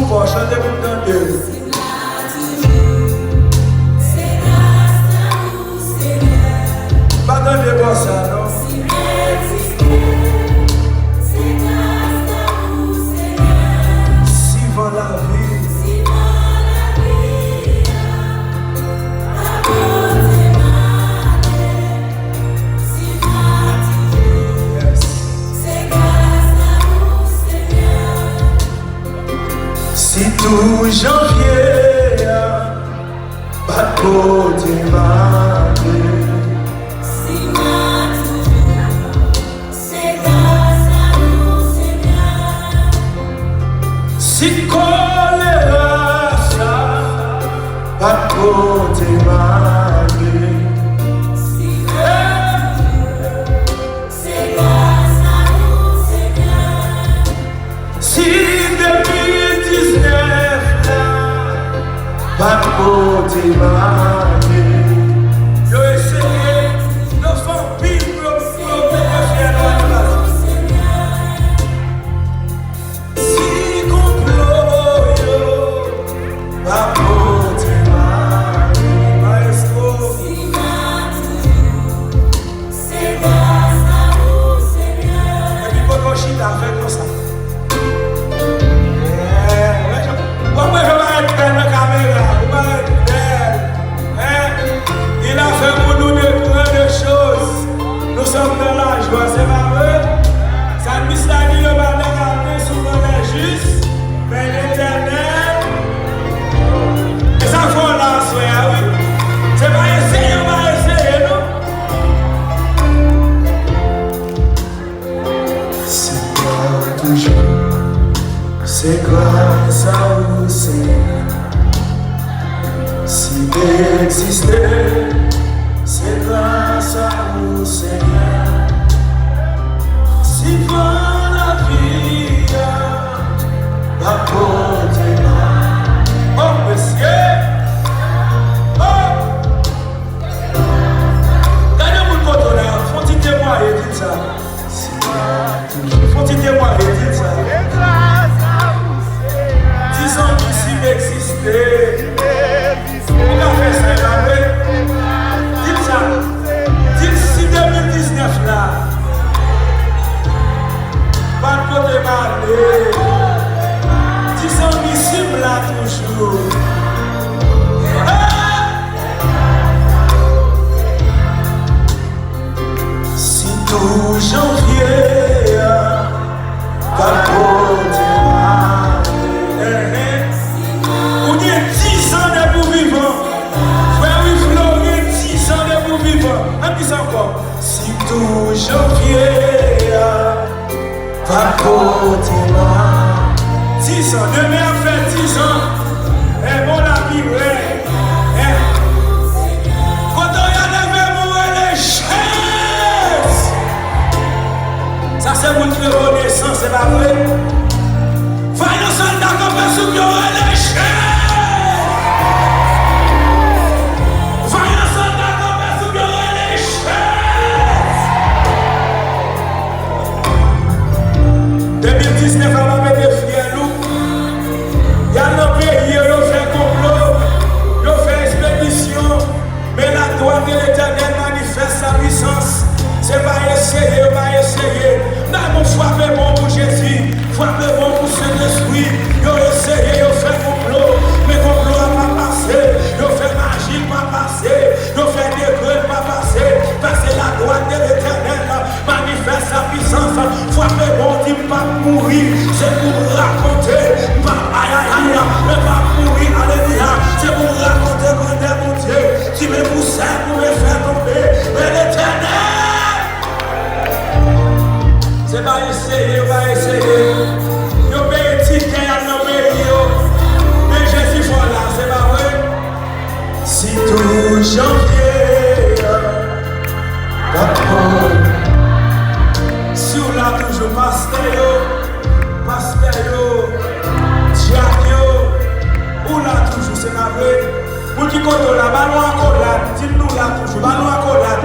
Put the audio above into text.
fort, chantez pour tenter. Pas dans les boss, non? Si va la vie, si tout janvier, pas côté marqué. Si choléra ça, pas côté marqué. Si 2019 là, pas côté marqué. Yo essayé, nos familles pour faire la si complot yo, pas côté marqué. Maestro, c'est grâce à vous, Seigneur. Et puis quand on chute avec comme ça. Pourquoi je vais être dans la caméra? Il a fait pour nous de grandes choses. Nous sommes dans la joie, c'est pas vrai? Ça ne dit pas qu'il va regarder souvent les justes, mais l'Éternel. Et ça faut la soeur, oui. C'est pas essayer, on va essayer, non? C'est toi toujours, c'est grâce à vous, Seigneur. Si d'exister, c'est grâce à vous, Seigneur. Si pour la vie, la côté oh, monsieur! Oh! Regardez-vous le côté là, faut-il témoigner, dites ça. Faut-il témoigner, dites ça. Disons que si d'exister, on a fait ça, dites ça. Dites si 2019 là, pas de côté malé, disons ici là toujours. Si tout janvier, pas de côté malé, on y est 10 ans de pour vivant. Frère Yves, 10 ans de pour vivant. Un petit encore. Si tout janvier, pas côté mal. 10 ans, demain a fait 10 ans. Et mon ami, ouais. Quand on y a levé mourir les chaises. Ça c'est votre reconnaissance, c'est pas vrai? Voyons soldats comme un soupir les chaises. Voyons soldats comme un soupir les chaises. 2019, on va mettre fier nous. Il y a nos pays, ils ont fait complot, ils ont fait expédition. Mais la droite de l'Éternel manifeste sa puissance. C'est pas essayer, on va essayer. Non, mon frappez bon pour Jésus, frappez bon pour Saint-Esprit. Ils ont essayé, ils ont fait complot, mais complot n'a pas passé. Ils ont fait magie, pas passé. Ils ont fait des grèves, pas passé. Parce que la droite de l'Éternel manifeste sa puissance. Frappez bon, dit pas mourir, c'est pour raconter. Pas aïe aïe aïe, mais pas mourir, alléluia. C'est pour raconter qu'on est mon Dieu. Qui me pousse pour me faire tomber. Mais l'Éternel. C'est pas essayer, on va essayer. Yo paye ticket à nos pays. Mais Jésus voilà, c'est pas vrai. Si tout janvier, d'accord. Si on l'a toujours pasteur, diacre, on l'a toujours, c'est pas vrai. Pour qui compte la ballon à collade, dis-nous là toujours, ballon à collade.